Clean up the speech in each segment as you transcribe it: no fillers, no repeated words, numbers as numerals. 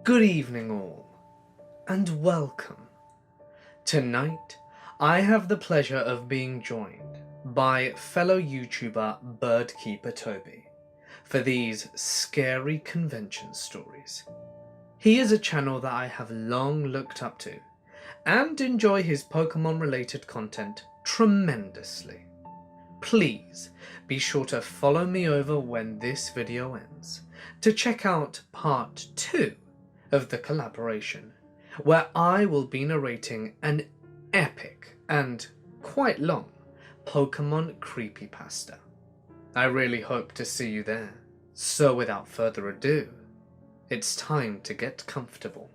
Good evening all, and welcome. Tonight, I have the pleasure of being joined by fellow YouTuber Birdkeeper Toby for these scary convention stories. He is a channel that I have long looked up to and enjoy his Pokemon related content tremendously. Please be sure to follow me over when this video ends to check out part 2 of the collaboration, where I will be narrating an epic and quite long Pokemon creepypasta. I really hope to see you there. So without further ado, it's time to get comfortable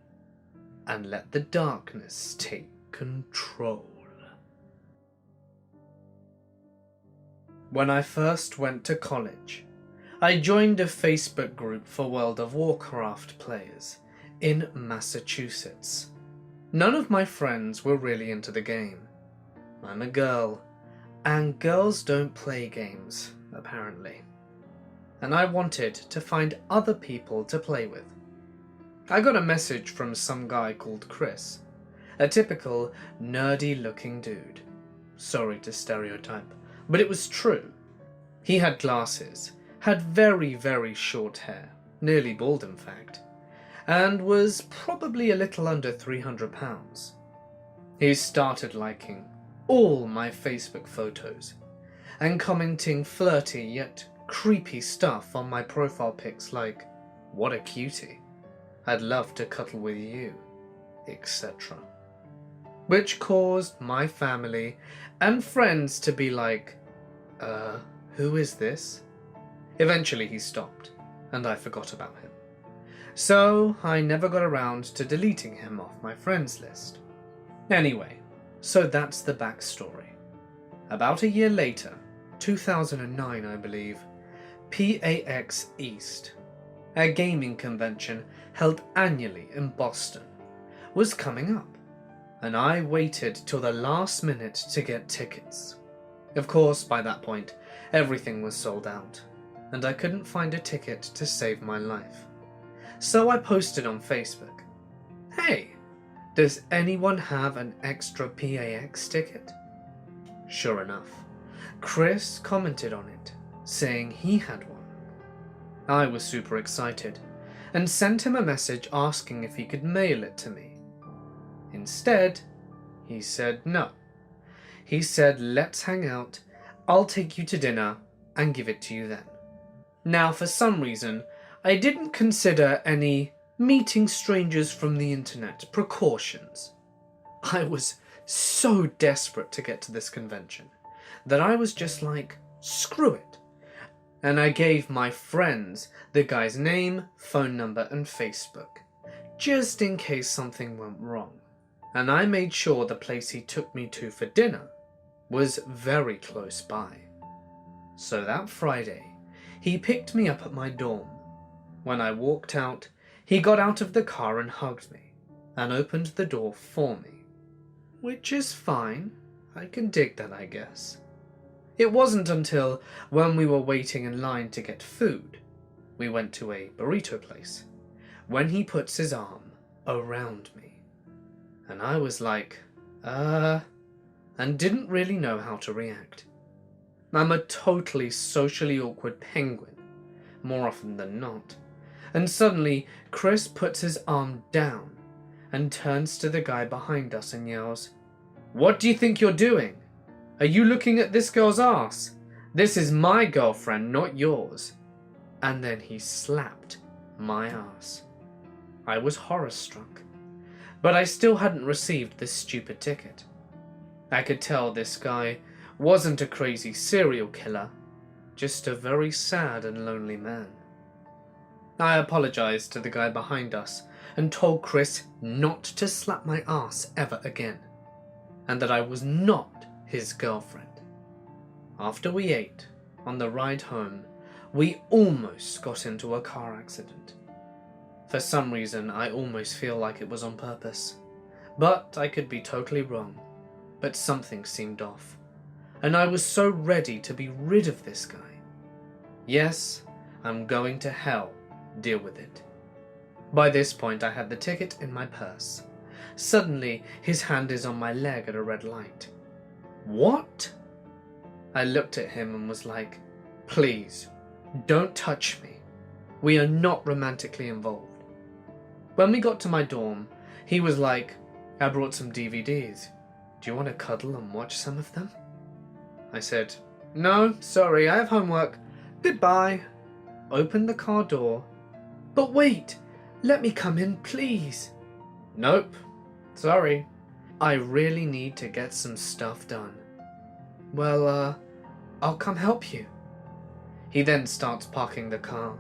and let the darkness take control. When I first went to college, I joined a Facebook group for World of Warcraft players in Massachusetts. None of my friends were really into the game. I'm a girl, and girls don't play games, apparently. And I wanted to find other people to play with. I got a message from some guy called Chris, a typical nerdy-looking dude. Sorry to stereotype, but it was true. He had glasses, had very, very short hair, nearly bald in fact, and was probably a little under 300 pounds. He started liking all my Facebook photos and commenting flirty yet creepy stuff on my profile pics like, "What a cutie, I'd love to cuddle with you," etc. Which caused my family and friends to be like, who is this? Eventually he stopped, and I forgot about him. So I never got around to deleting him off my friends list. Anyway, so that's the backstory. About a year later, 2009 I believe, PAX East, a gaming convention held annually in Boston, was coming up, and I waited till the last minute to get tickets. Of course, by that point, everything was sold out, and I couldn't find a ticket to save my life. So I posted on Facebook, "Hey, does anyone have an extra PAX ticket?" Sure enough, Chris commented on it, saying he had one. I was super excited, and sent him a message asking if he could mail it to me. Instead, he said no. He said, "Let's hang out, I'll take you to dinner and give it to you then." Now, for some reason, I didn't consider any meeting strangers from the internet precautions. I was so desperate to get to this convention that I was just like, screw it. And I gave my friends the guy's name, phone number, and Facebook, just in case something went wrong. And I made sure the place he took me to for dinner was very close by. So that Friday, he picked me up at my dorm. When I walked out, he got out of the car and hugged me, and opened the door for me. Which is fine, I can dig that, I guess. It wasn't until when we were waiting in line to get food, we went to a burrito place, when he puts his arm around me. And I was like, and didn't really know how to react. I'm a totally socially awkward penguin, more often than not. And suddenly, Chris puts his arm down and turns to the guy behind us and yells, "What do you think you're doing? Are you looking at this girl's ass? This is my girlfriend, not yours." And then he slapped my ass. I was horror-struck, but I still hadn't received this stupid ticket. I could tell this guy wasn't a crazy serial killer, just a very sad and lonely man. I apologized to the guy behind us and told Chris not to slap my ass ever again, and that I was not his girlfriend. After we ate, on the ride home, we almost got into a car accident. For some reason, I almost feel like it was on purpose, but I could be totally wrong. But something seemed off, and I was so ready to be rid of this guy. Yes, I'm going to hell, deal with it. By this point I had the ticket in my purse. Suddenly his hand is on my leg at a red light. What? I looked at him and was like, please, don't touch me. We are not romantically involved. When we got to my dorm, he was like, I brought some DVDs. Do you want to cuddle and watch some of them? I said, no, sorry, I have homework. Goodbye. Opened the car door. But wait, let me come in, please. Nope, sorry. I really need to get some stuff done. Well, I'll come help you. He then starts parking the car.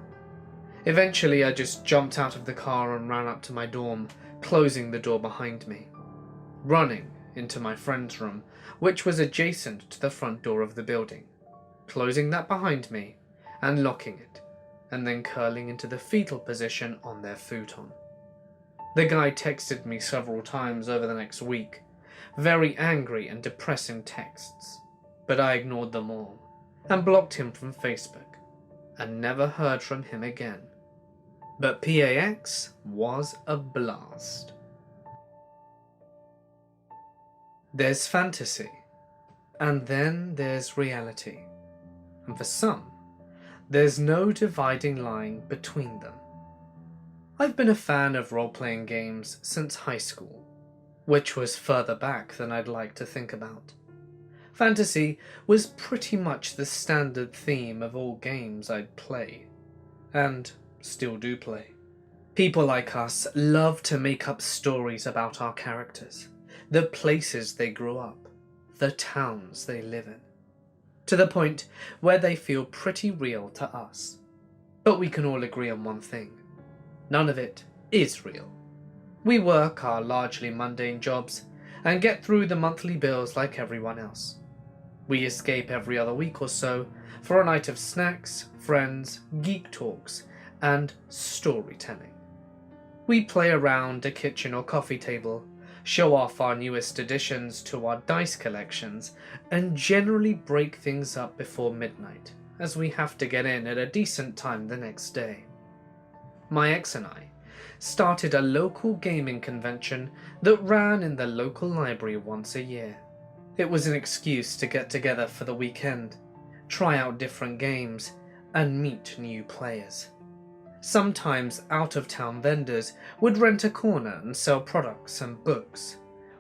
Eventually, I just jumped out of the car and ran up to my dorm, closing the door behind me. Running into my friend's room, which was adjacent to the front door of the building, closing that behind me and locking it, and then curling into the fetal position on their futon. The guy texted me several times over the next week, very angry and depressing texts, but I ignored them all and blocked him from Facebook and never heard from him again. But PAX was a blast. There's fantasy, and then there's reality, and for some, there's no dividing line between them. I've been a fan of role-playing games since high school, which was further back than I'd like to think about. Fantasy was pretty much the standard theme of all games I'd play, and still do play. People like us love to make up stories about our characters, the places they grew up, the towns they live in, to the point where they feel pretty real to us. But we can all agree on one thing: none of it is real. We work our largely mundane jobs and get through the monthly bills like everyone else. We escape every other week or so for a night of snacks, friends, geek talks, and storytelling. We play around a kitchen or coffee table, show off our newest additions to our dice collections, and generally break things up before midnight, as we have to get in at a decent time the next day. My ex and I started a local gaming convention that ran in the local library once a year. It was an excuse to get together for the weekend, try out different games, and meet new players. Sometimes out-of-town vendors would rent a corner and sell products and books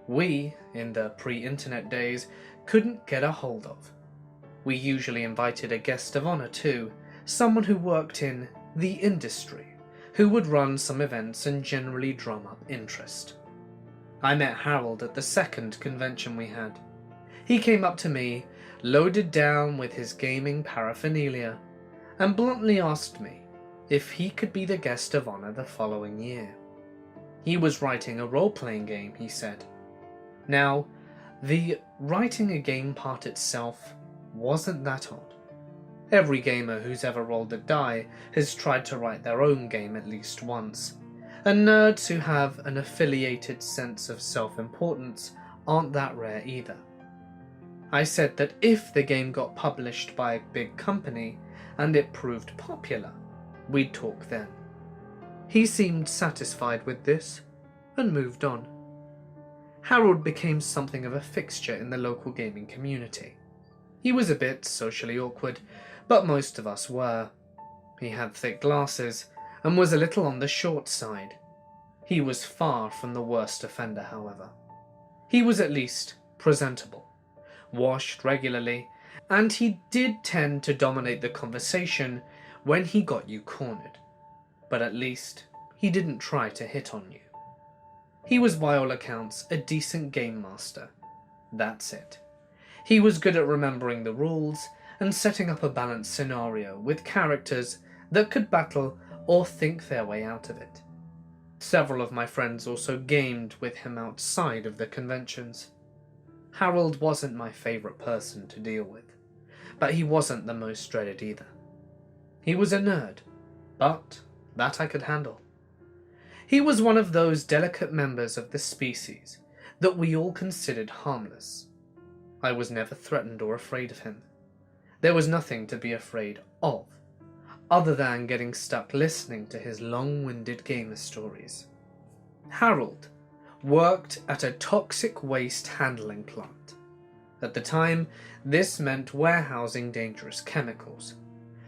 we, in the pre-internet days, couldn't get a hold of. We usually invited a guest of honor too, someone who worked in the industry, who would run some events and generally drum up interest. I met Harold at the second convention we had. He came up to me, loaded down with his gaming paraphernalia, and bluntly asked me if he could be the guest of honor the following year. He was writing a role-playing game, he said. Now, the writing a game part itself wasn't that odd. Every gamer who's ever rolled a die has tried to write their own game at least once, and nerds who have an affiliated sense of self-importance aren't that rare either. I said that if the game got published by a big company and it proved popular, we'd talk then. He seemed satisfied with this and moved on. Harold became something of a fixture in the local gaming community. He was a bit socially awkward, but most of us were. He had thick glasses and was a little on the short side. He was far from the worst offender, however. He was at least presentable, washed regularly, and he did tend to dominate the conversation when he got you cornered, but at least he didn't try to hit on you. He was by all accounts a decent game master. That's it. He was good at remembering the rules and setting up a balanced scenario with characters that could battle or think their way out of it. Several of my friends also gamed with him outside of the conventions. Harold wasn't my favourite person to deal with, but he wasn't the most dreaded either. He was a nerd, but that I could handle. He was one of those delicate members of the species that we all considered harmless. I was never threatened or afraid of him. There was nothing to be afraid of. other than getting stuck listening to his long-winded gamer stories. Harold worked at a toxic waste handling plant. At the time, this meant warehousing dangerous chemicals.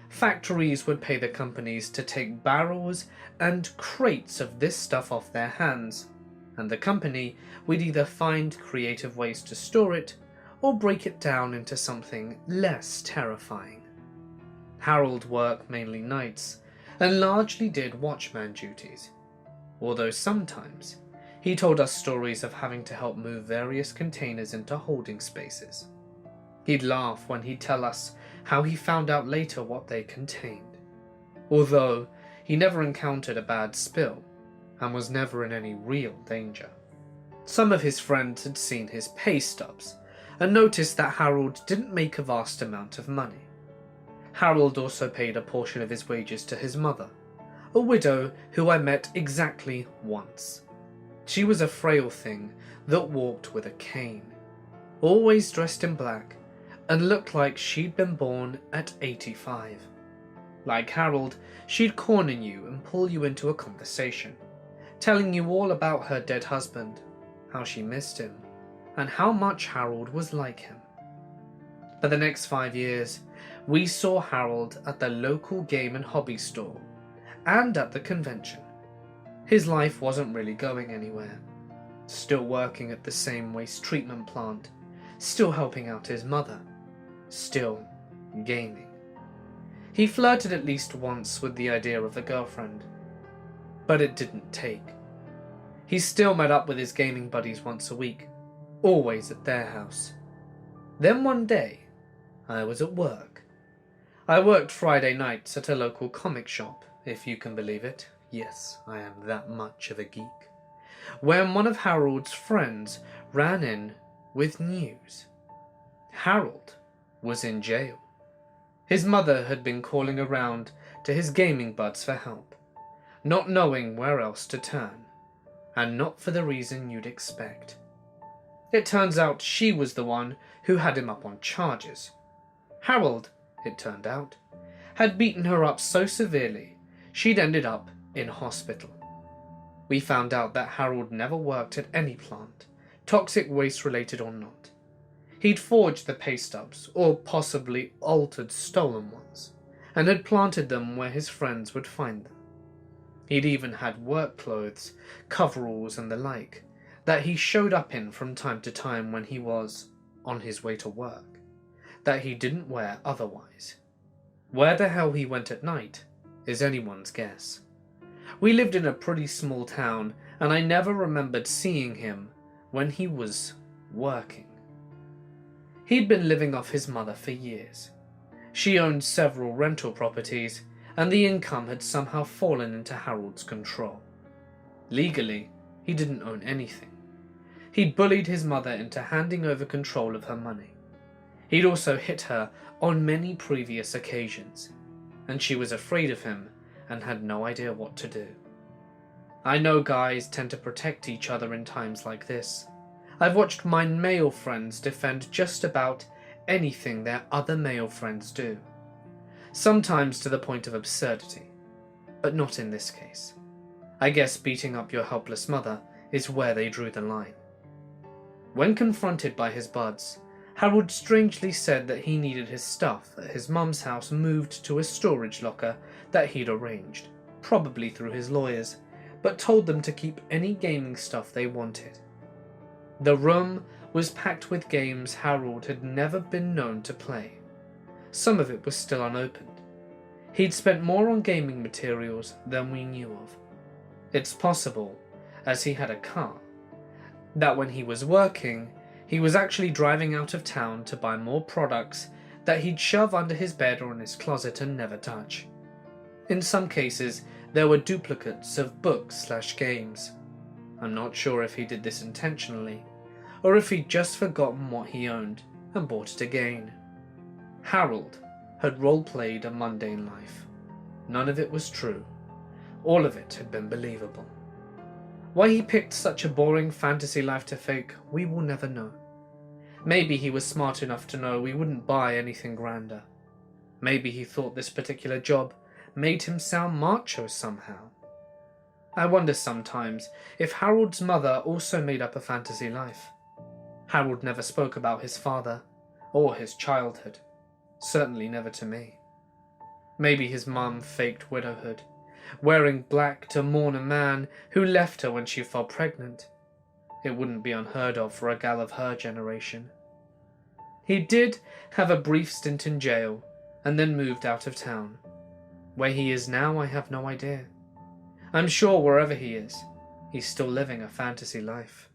Factories would pay the companies to take barrels and crates of this stuff off their hands, and the company would either find creative ways to store it or break it down into something less terrifying. Harold worked mainly nights and largely did watchman duties, although sometimes he told us stories of having to help move various containers into holding spaces. He'd laugh when he'd tell us how he found out later what they contained, although he never encountered a bad spill and was never in any real danger. Some of his friends had seen his pay stubs and noticed that Harold didn't make a vast amount of money. Harold also paid a portion of his wages to his mother, a widow who I met exactly once. She was a frail thing that walked with a cane, always dressed in black, and looked like she'd been born at 85. Like Harold, she'd corner you and pull you into a conversation, telling you all about her dead husband, how she missed him, and how much Harold was like him. For the next 5 years, we saw Harold at the local game and hobby store and at the convention. His life wasn't really going anywhere. Still working at the same waste treatment plant, still helping out his mother, still gaming. He flirted at least once with the idea of a girlfriend, but it didn't take. He still met up with his gaming buddies once a week, always at their house. Then one day, I was at work. I worked Friday nights at a local comic shop, if you can believe it. Yes, I am that much of a geek. When one of Harold's friends ran in with news. Harold was in jail. His mother had been calling around to his gaming buds for help, not knowing where else to turn, and not for the reason you'd expect. It turns out she was the one who had him up on charges. Harold, it turned out, had beaten her up so severely she'd ended up in hospital. We found out that Harold never worked at any plant, toxic waste related or not. He'd forged the pay stubs, or possibly altered stolen ones, and had planted them where his friends would find them. He'd even had work clothes, coveralls and the like, that he showed up in from time to time when he was on his way to work, that he didn't wear otherwise. Where the hell he went at night is anyone's guess. We lived in a pretty small town, and I never remembered seeing him when he was working. He'd been living off his mother for years. She owned several rental properties, and the income had somehow fallen into Harold's control. Legally, he didn't own anything. He'd bullied his mother into handing over control of her money. He'd also hit her on many previous occasions, and she was afraid of him and had no idea what to do. I know guys tend to protect each other in times like this. I've watched my male friends defend just about anything their other male friends do, sometimes to the point of absurdity, but not in this case. I guess beating up your helpless mother is where they drew the line. When confronted by his buds, Harold strangely said that he needed his stuff at his mum's house moved to a storage locker that he'd arranged, probably through his lawyers, but told them to keep any gaming stuff they wanted. The room was packed with games Harold had never been known to play. Some of it was still unopened. He'd spent more on gaming materials than we knew of. It's possible, as he had a car, that when he was working, he was actually driving out of town to buy more products that he'd shove under his bed or in his closet and never touch. In some cases, there were duplicates of books/games. I'm not sure if he did this intentionally, or if he'd just forgotten what he owned and bought it again. Harold had role-played a mundane life. None of it was true. All of it had been believable. Why he picked such a boring fantasy life to fake, we will never know. Maybe he was smart enough to know we wouldn't buy anything grander. Maybe he thought this particular job made him sound macho somehow. I wonder sometimes if Harold's mother also made up a fantasy life. Harold never spoke about his father or his childhood, certainly never to me. Maybe his mum faked widowhood, wearing black to mourn a man who left her when she fell pregnant. It wouldn't be unheard of for a gal of her generation. He did have a brief stint in jail and then moved out of town. Where he is now, I have no idea. I'm sure wherever he is, he's still living a fantasy life,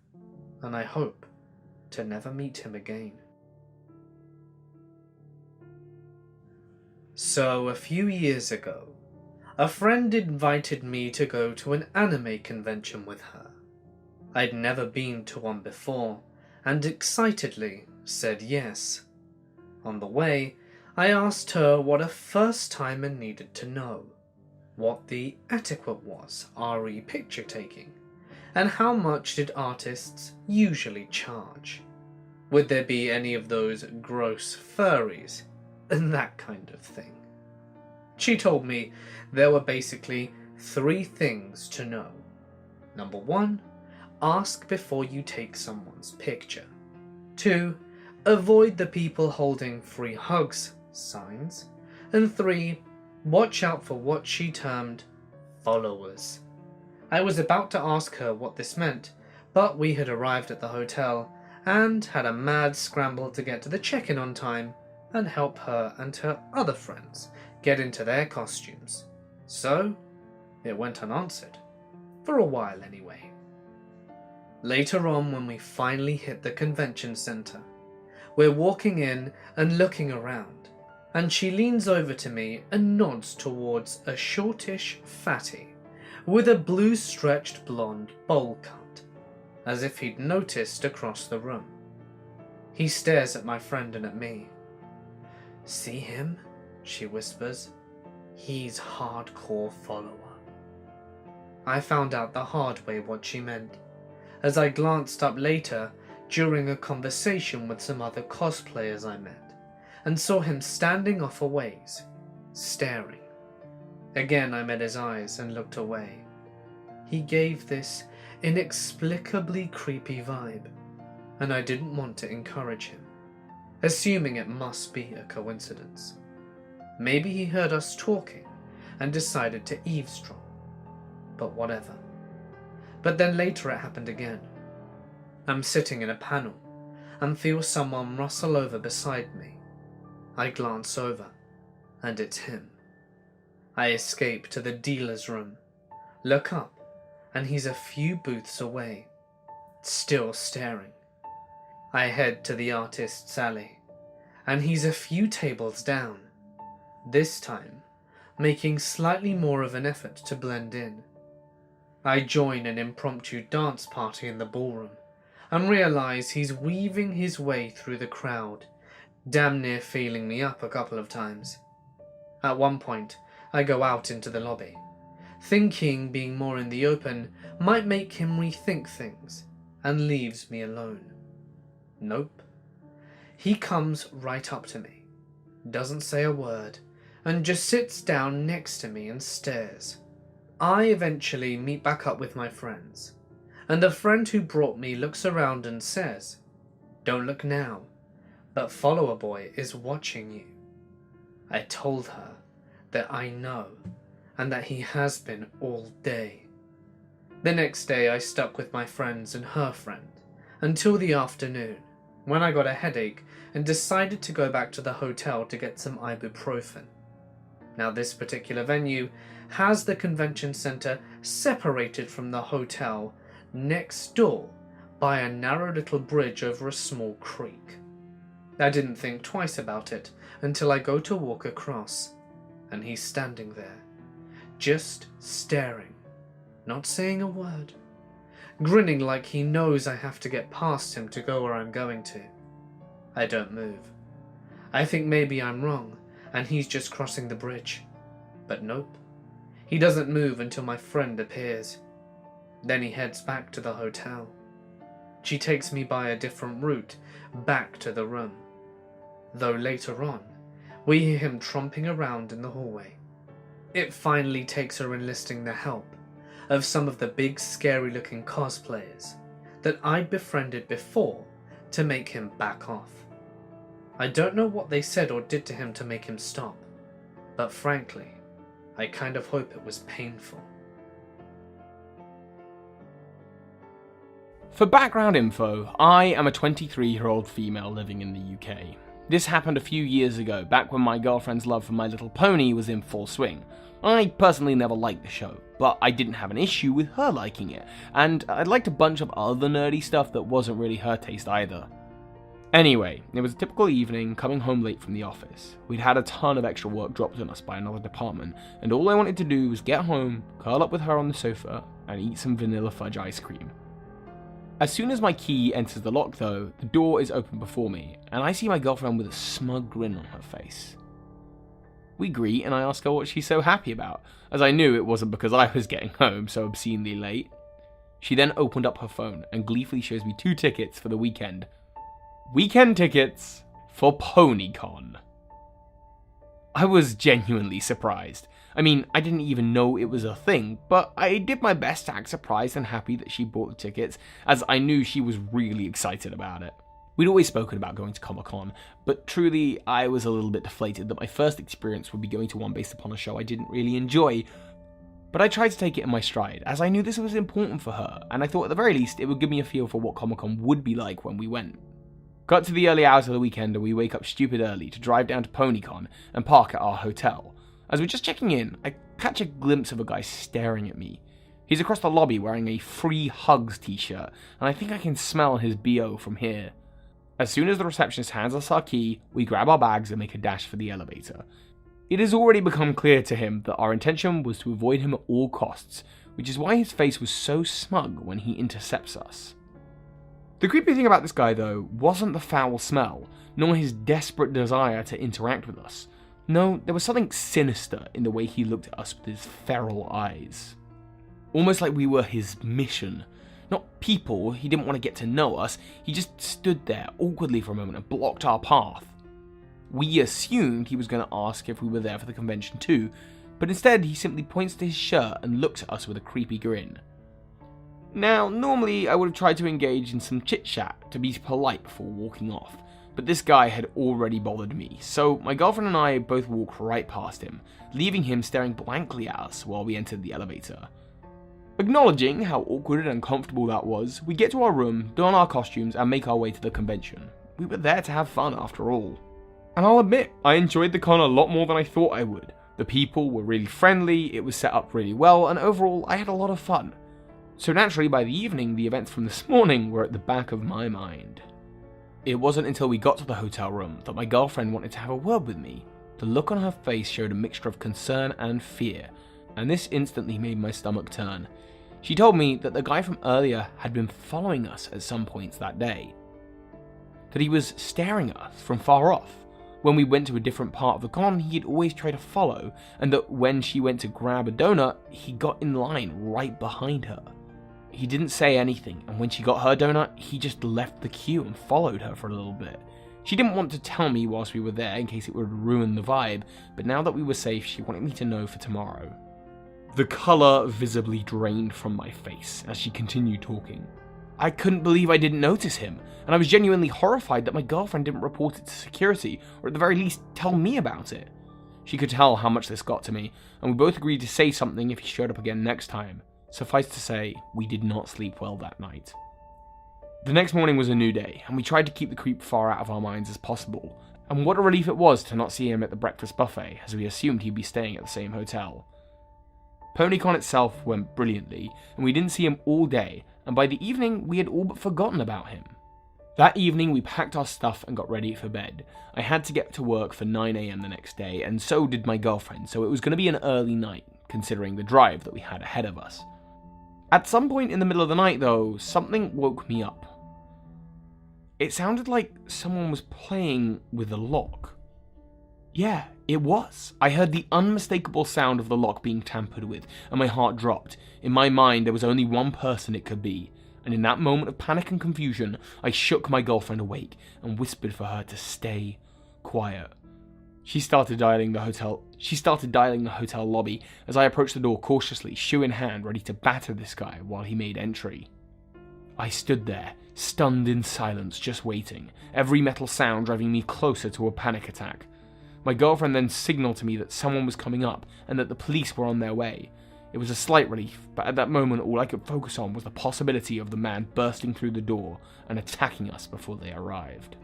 and I hope to never meet him again. So, a few years ago, a friend invited me to go to an anime convention with her. I'd never been to one before, and excitedly said yes. On the way, I asked her what a first-timer needed to know, what the etiquette was re picture taking, and how much did artists usually charge. Would there be any of those gross furries, and that kind of thing. She told me there were basically 3 things to know. Number 1, ask before you take someone's picture. 2, avoid the people holding free hugs signs. And 3, watch out for what she termed followers. I was about to ask her what this meant, but we had arrived at the hotel and had a mad scramble to get to the check-in on time and help her and her other friends get into their costumes. So, it went unanswered. For a while anyway. Later on, when we finally hit the convention center, we're walking in and looking around, and she leans over to me and nods towards a shortish fatty with a blue stretched blonde bowl cut, as if he'd noticed across the room. He stares at my friend and at me. "See him?" she whispers. "He's hardcore follower." I found out the hard way what she meant, as I glanced up later during a conversation with some other cosplayers I met, and saw him standing off a ways, staring. Again I met his eyes and looked away. He gave this inexplicably creepy vibe, and I didn't want to encourage him, assuming it must be a coincidence. Maybe he heard us talking and decided to eavesdrop, but whatever. But then later it happened again. I'm sitting in a panel and feel someone rustle over beside me. I glance over, and it's him. I escape to the dealer's room, look up, and he's a few booths away, still staring. I head to the artist's alley, and he's a few tables down, this time making slightly more of an effort to blend in. I join an impromptu dance party in the ballroom and realize he's weaving his way through the crowd, damn near feeling me up a couple of times. At one point, I go out into the lobby, thinking being more in the open might make him rethink things, and leaves me alone. Nope. He comes right up to me, doesn't say a word, and just sits down next to me and stares. I eventually meet back up with my friends, and the friend who brought me looks around and says, "Don't look now, but follower boy is watching you." I told her that I know, and that he has been all day. The next day I stuck with my friends and her friend until the afternoon, when I got a headache and decided to go back to the hotel to get some ibuprofen. Now this particular venue has the convention center separated from the hotel next door by a narrow little bridge over a small creek. I didn't think twice about it until I go to walk across, and he's standing there, just staring, not saying a word, grinning like he knows I have to get past him to go where I'm going to. I don't move. I think maybe I'm wrong, and he's just crossing the bridge. But nope. He doesn't move until my friend appears. Then he heads back to the hotel. She takes me by a different route back to the room, though later on, we hear him tromping around in the hallway. It finally takes her enlisting the help of some of the big scary looking cosplayers that I'd befriended before to make him back off. I don't know what they said or did to him to make him stop, but frankly, I kind of hope it was painful. For background info, I am a 23-year-old female living in the UK. This happened a few years ago, back when my girlfriend's love for My Little Pony was in full swing. I personally never liked the show, but I didn't have an issue with her liking it, and I liked a bunch of other nerdy stuff that wasn't really her taste either. Anyway, it was a typical evening, coming home late from the office. We'd had a ton of extra work dropped on us by another department, and all I wanted to do was get home, curl up with her on the sofa, and eat some vanilla fudge ice cream. As soon as my key enters the lock though, the door is open before me, and I see my girlfriend with a smug grin on her face. We greet and I ask her what she's so happy about, as I knew it wasn't because I was getting home so obscenely late. She then opened up her phone and gleefully shows me 2 tickets for the weekend. Weekend tickets for PonyCon. I was genuinely surprised. I mean, I didn't even know it was a thing, but I did my best to act surprised and happy that she bought the tickets, as I knew she was really excited about it. We'd always spoken about going to Comic-Con, but truly I was a little bit deflated that my first experience would be going to one based upon a show I didn't really enjoy. But I tried to take it in my stride, as I knew this was important for her, and I thought at the very least it would give me a feel for what Comic-Con would be like when we went. Got to the early hours of the weekend and we wake up stupid early to drive down to PonyCon and park at our hotel. As we're just checking in, I catch a glimpse of a guy staring at me. He's across the lobby wearing a Free Hugs t-shirt, and I think I can smell his BO from here. As soon as the receptionist hands us our key, we grab our bags and make a dash for the elevator. It has already become clear to him that our intention was to avoid him at all costs, which is why his face was so smug when he intercepts us. The creepy thing about this guy though wasn't the foul smell, nor his desperate desire to interact with us. No, there was something sinister in the way he looked at us with his feral eyes. Almost like we were his mission. Not people, he didn't want to get to know us, he just stood there awkwardly for a moment and blocked our path. We assumed he was going to ask if we were there for the convention too, but instead he simply points to his shirt and looks at us with a creepy grin. Now, normally I would have tried to engage in some chit-chat to be polite before walking off, but this guy had already bothered me, so my girlfriend and I both walked right past him, leaving him staring blankly at us while we entered the elevator. Acknowledging how awkward and uncomfortable that was, we get to our room, don our costumes, and make our way to the convention. We were there to have fun after all. And I'll admit, I enjoyed the con a lot more than I thought I would. The people were really friendly, it was set up really well, and overall I had a lot of fun. So naturally by the evening, the events from this morning were at the back of my mind. It wasn't until we got to the hotel room that my girlfriend wanted to have a word with me. The look on her face showed a mixture of concern and fear, and this instantly made my stomach turn. She told me that the guy from earlier had been following us at some points that day. That he was staring at us from far off. When we went to a different part of the con, he'd always try to follow, and that when she went to grab a donut, he got in line right behind her. He didn't say anything, and when she got her donut, he just left the queue and followed her for a little bit. She didn't want to tell me whilst we were there in case it would ruin the vibe, but now that we were safe, she wanted me to know for tomorrow. The colour visibly drained from my face as she continued talking. I couldn't believe I didn't notice him, and I was genuinely horrified that my girlfriend didn't report it to security, or at the very least tell me about it. She could tell how much this got to me, and we both agreed to say something if he showed up again next time. Suffice to say, we did not sleep well that night. The next morning was a new day, and we tried to keep the creep far out of our minds as possible, and what a relief it was to not see him at the breakfast buffet, as we assumed he'd be staying at the same hotel. PonyCon itself went brilliantly, and we didn't see him all day, and by the evening we had all but forgotten about him. That evening we packed our stuff and got ready for bed. I had to get to work for 9 AM the next day, and so did my girlfriend, so it was going to be an early night, considering the drive that we had ahead of us. At some point in the middle of the night though, something woke me up. It sounded like someone was playing with a lock. Yeah, it was. I heard the unmistakable sound of the lock being tampered with, and my heart dropped. In my mind, there was only one person it could be, and in that moment of panic and confusion, I shook my girlfriend awake and whispered for her to stay quiet. She started dialing the hotel lobby as I approached the door cautiously, shoe in hand, ready to batter this guy while he made entry. I stood there, stunned in silence, just waiting, every metal sound driving me closer to a panic attack. My girlfriend then signaled to me that someone was coming up and that the police were on their way. It was a slight relief, but at that moment all I could focus on was the possibility of the man bursting through the door and attacking us before they arrived.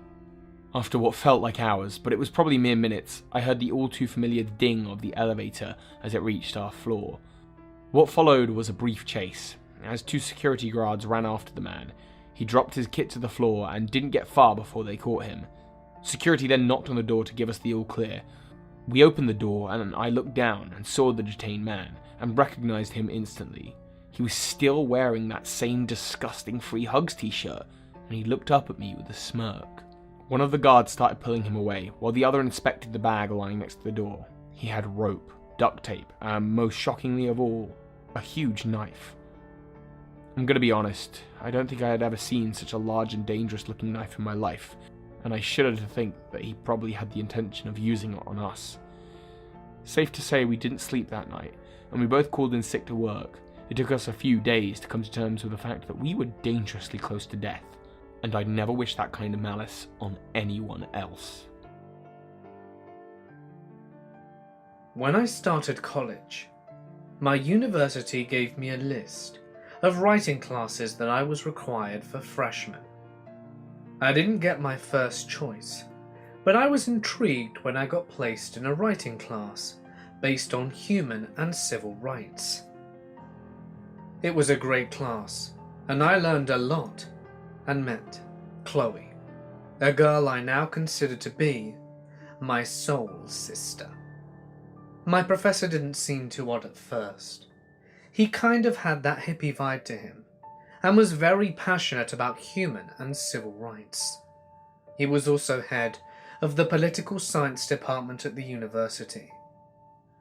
After what felt like hours, but it was probably mere minutes, I heard the all too familiar ding of the elevator as it reached our floor. What followed was a brief chase. As 2 security guards ran after the man, he dropped his kit to the floor and didn't get far before they caught him. Security then knocked on the door to give us the all clear. We opened the door and I looked down and saw the detained man and recognized him instantly. He was still wearing that same disgusting Free Hugs t-shirt, and he looked up at me with a smirk. One of the guards started pulling him away, while the other inspected the bag lying next to the door. He had rope, duct tape, and most shockingly of all, a huge knife. I'm gonna be honest, I don't think I had ever seen such a large and dangerous looking knife in my life, and I shudder to think that he probably had the intention of using it on us. Safe to say we didn't sleep that night, and we both called in sick to work. It took us a few days to come to terms with the fact that we were dangerously close to death, and I'd never wish that kind of malice on anyone else. When I started college, my university gave me a list of writing classes that I was required for freshmen. I didn't get my first choice, but I was intrigued when I got placed in a writing class based on human and civil rights. It was a great class, and I learned a lot and met Chloe, a girl I now consider to be my soul sister. My professor didn't seem too odd at first. He kind of had that hippie vibe to him, and was very passionate about human and civil rights. He was also head of the political science department at the university.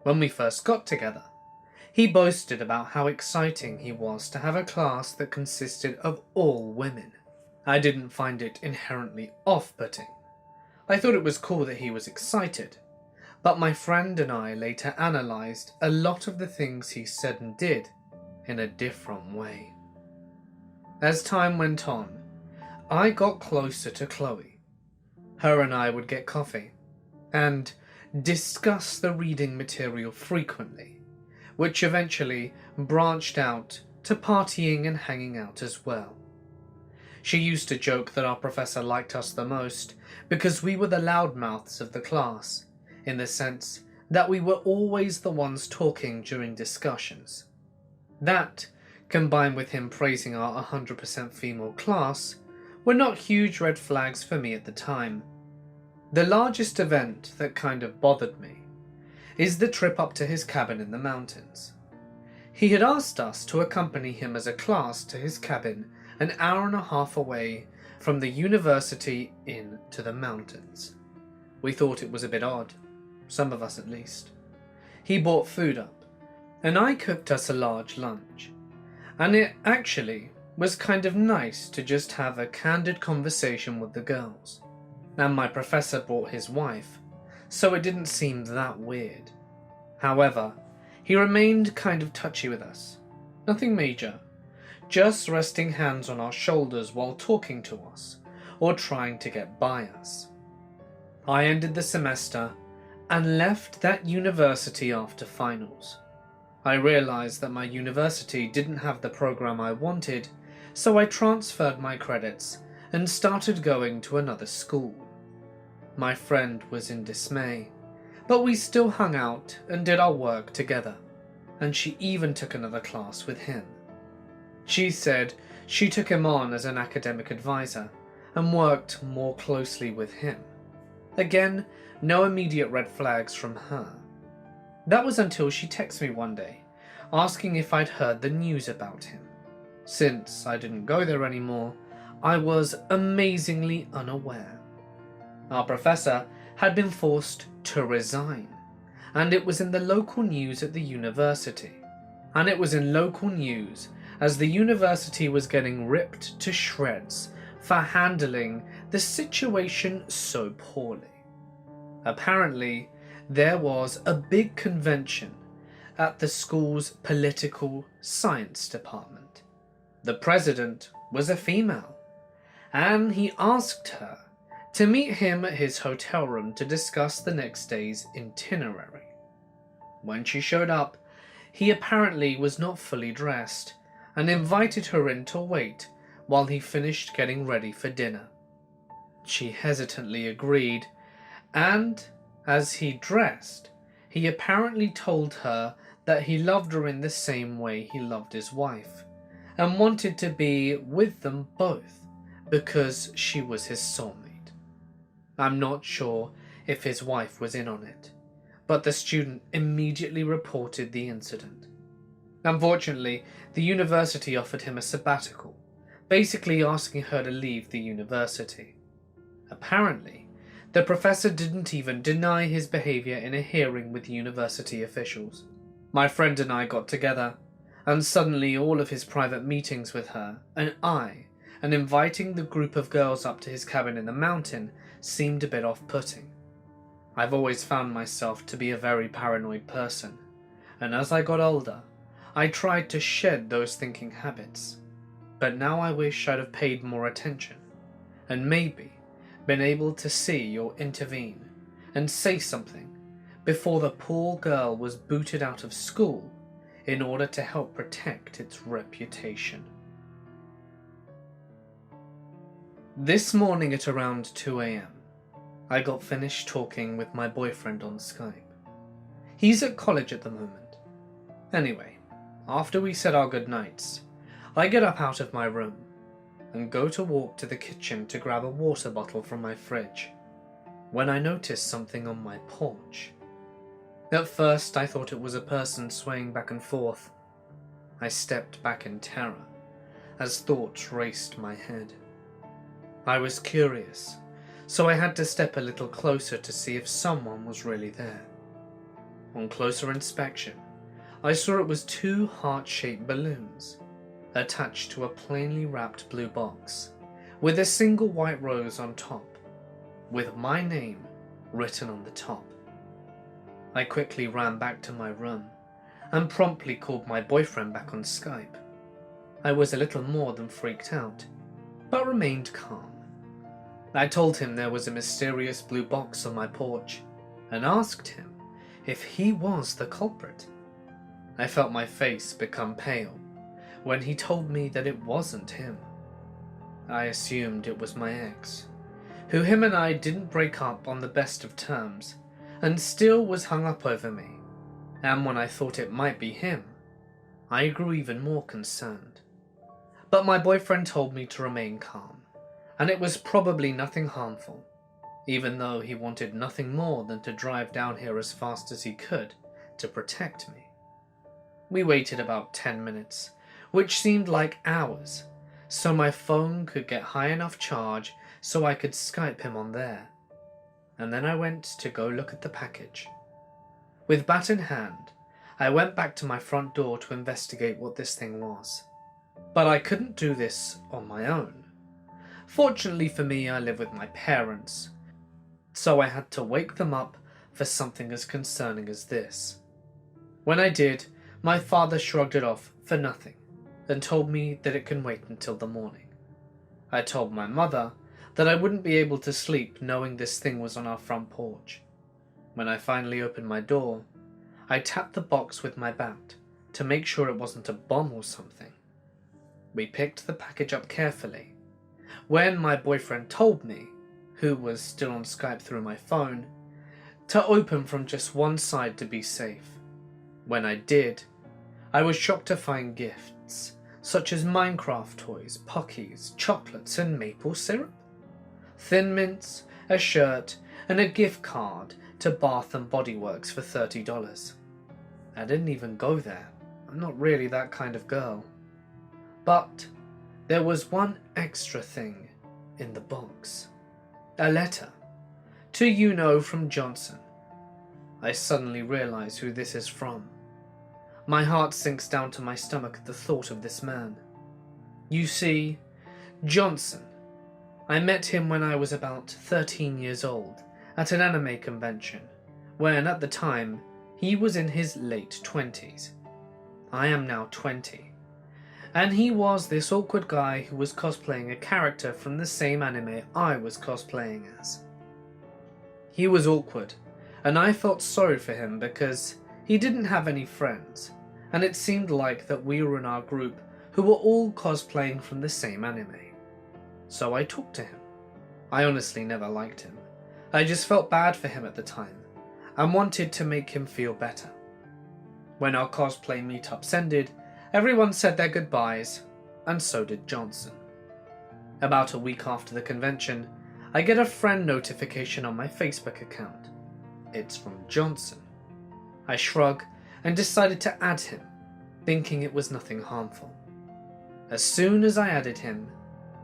When we first got together, he boasted about how exciting he was to have a class that consisted of all women. I didn't find it inherently off-putting. I thought it was cool that he was excited, but my friend and I later analysed a lot of the things he said and did in a different way. As time went on, I got closer to Chloe. Her and I would get coffee and discuss the reading material frequently, which eventually branched out to partying and hanging out as well. She used to joke that our professor liked us the most because we were the loudmouths of the class, in the sense that we were always the ones talking during discussions. That, combined with him praising our 100% female class, were not huge red flags for me at the time. The largest event that kind of bothered me is the trip up to his cabin in the mountains. He had asked us to accompany him as a class to his cabin an hour and a half away from the university into the mountains. We thought it was a bit odd, some of us at least. He bought food up, and I cooked us a large lunch, and it actually was kind of nice to just have a candid conversation with the girls. And my professor brought his wife, so it didn't seem that weird. However, he remained kind of touchy with us. Nothing major, just resting hands on our shoulders while talking to us, or trying to get by us. I ended the semester and left that university after finals. I realized that my university didn't have the program I wanted, so I transferred my credits and started going to another school. My friend was in dismay, but we still hung out and did our work together, and she even took another class with him. She said she took him on as an academic advisor and worked more closely with him. Again, no immediate red flags from her. That was until she texted me one day, asking if I'd heard the news about him. Since I didn't go there anymore, I was amazingly unaware. Our professor had been forced to resign, and it was in the local news at the university. And it was in local news as the university was getting ripped to shreds for handling the situation so poorly. Apparently, there was a big convention at the school's political science department. The president was a female, and he asked her to meet him at his hotel room to discuss the next day's itinerary. When she showed up, he apparently was not fully dressed and invited her in to wait while he finished getting ready for dinner. She hesitantly agreed, and as he dressed, he apparently told her that he loved her in the same way he loved his wife, and wanted to be with them both because she was his soulmate. I'm not sure if his wife was in on it, but the student immediately reported the incident. Unfortunately, the university offered him a sabbatical, basically asking her to leave the university. Apparently, the professor didn't even deny his behavior in a hearing with university officials. My friend and I got together, and suddenly all of his private meetings with her and inviting the group of girls up to his cabin in the mountain seemed a bit off-putting. I've always found myself to be a very paranoid person, and as I got older, I tried to shed those thinking habits. But now I wish I'd have paid more attention, and maybe been able to see or intervene and say something before the poor girl was booted out of school in order to help protect its reputation. This morning at around 2 a.m, I got finished talking with my boyfriend on Skype. He's at college at the moment. Anyway, after we said our goodnights, I get up out of my room and go to walk to the kitchen to grab a water bottle from my fridge, when I notice something on my porch. At first I thought it was a person swaying back and forth. I stepped back in terror as thoughts raced my head. I was curious, so I had to step a little closer to see if someone was really there. On closer inspection, I saw it was 2 heart-shaped balloons attached to a plainly wrapped blue box with a single white rose on top, with my name written on the top. I quickly ran back to my room and promptly called my boyfriend back on Skype. I was a little more than freaked out, but remained calm. I told him there was a mysterious blue box on my porch and asked him if he was the culprit. I felt my face become pale when he told me that it wasn't him. I assumed it was my ex, who him and I didn't break up on the best of terms and still was hung up over me, and when I thought it might be him, I grew even more concerned. But my boyfriend told me to remain calm, and it was probably nothing harmful, even though he wanted nothing more than to drive down here as fast as he could to protect me. We waited about 10 minutes, which seemed like hours, so my phone could get high enough charge so I could Skype him on there. And then I went to go look at the package. With bat in hand, I went back to my front door to investigate what this thing was. But I couldn't do this on my own. Fortunately for me, I live with my parents, so I had to wake them up for something as concerning as this. When I did, my father shrugged it off for nothing and told me that it can wait until the morning. I told my mother that I wouldn't be able to sleep knowing this thing was on our front porch. When I finally opened my door, I tapped the box with my bat to make sure it wasn't a bomb or something. We picked the package up carefully, when my boyfriend told me, who was still on Skype through my phone, to open from just one side to be safe. When I did, I was shocked to find gifts, such as Minecraft toys, Pockies, chocolates and maple syrup, Thin Mints, a shirt, and a gift card to Bath & Body Works for $30. I didn't even go there. I'm not really that kind of girl. But there was one extra thing in the box. A letter. To you know from Johnson. I suddenly realize who this is from. My heart sinks down to my stomach at the thought of this man. You see, Johnson. I met him when I was about 13 years old at an anime convention, when at the time he was in his late 20s. I am now 20. And he was this awkward guy who was cosplaying a character from the same anime I was cosplaying as. He was awkward, and I felt sorry for him because he didn't have any friends, and it seemed like that we were in our group who were all cosplaying from the same anime. So I talked to him. I honestly never liked him. I just felt bad for him at the time, and wanted to make him feel better. When our cosplay meetups ended, everyone said their goodbyes, and so did Johnson. About a week after the convention, I get a friend notification on my Facebook account. It's from Johnson. I shrug and decided to add him, thinking it was nothing harmful. As soon as I added him,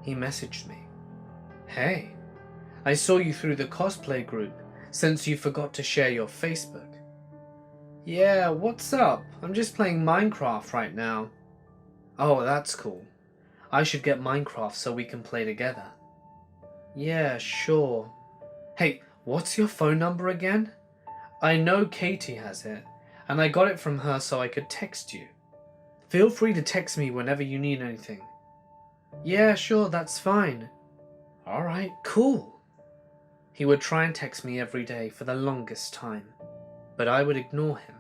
he messaged me. "Hey, I saw you through the cosplay group since you forgot to share your Facebook." "Yeah, what's up? I'm just playing Minecraft right now." "Oh, that's cool. I should get Minecraft so we can play together." "Yeah, sure. Hey, what's your phone number again? I know Katie has it, and I got it from her so I could text you. Feel free to text me whenever you need anything." "Yeah, sure, that's fine." "Alright, cool." He would try and text me every day for the longest time, but I would ignore him.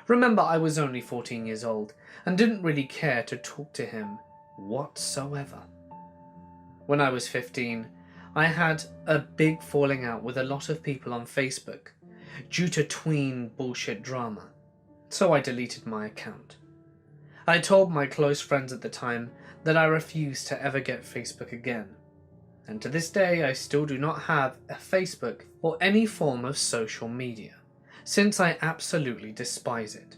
Remember, I was only 14 years old and didn't really care to talk to him whatsoever. When I was 15, I had a big falling out with a lot of people on Facebook due to tween bullshit drama, so I deleted my account. I told my close friends at the time that I refused to ever get Facebook again, and to this day I still do not have a Facebook or any form of social media, since I absolutely despise it.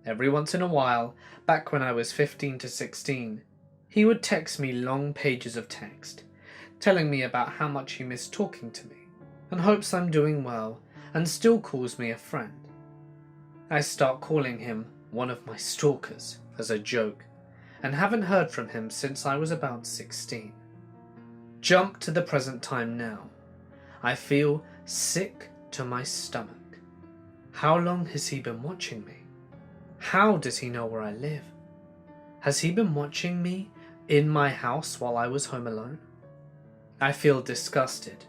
Every once in a while, back when I was 15 to 16, he would text me long pages of text, telling me about how much he missed talking to me, and hopes I'm doing well, and still calls me a friend. I start calling him one of my stalkers as a joke, and haven't heard from him since I was about 16. Jump to the present time now. I feel sick to my stomach. How long has he been watching me? How does he know where I live? Has he been watching me in my house while I was home alone? I feel disgusted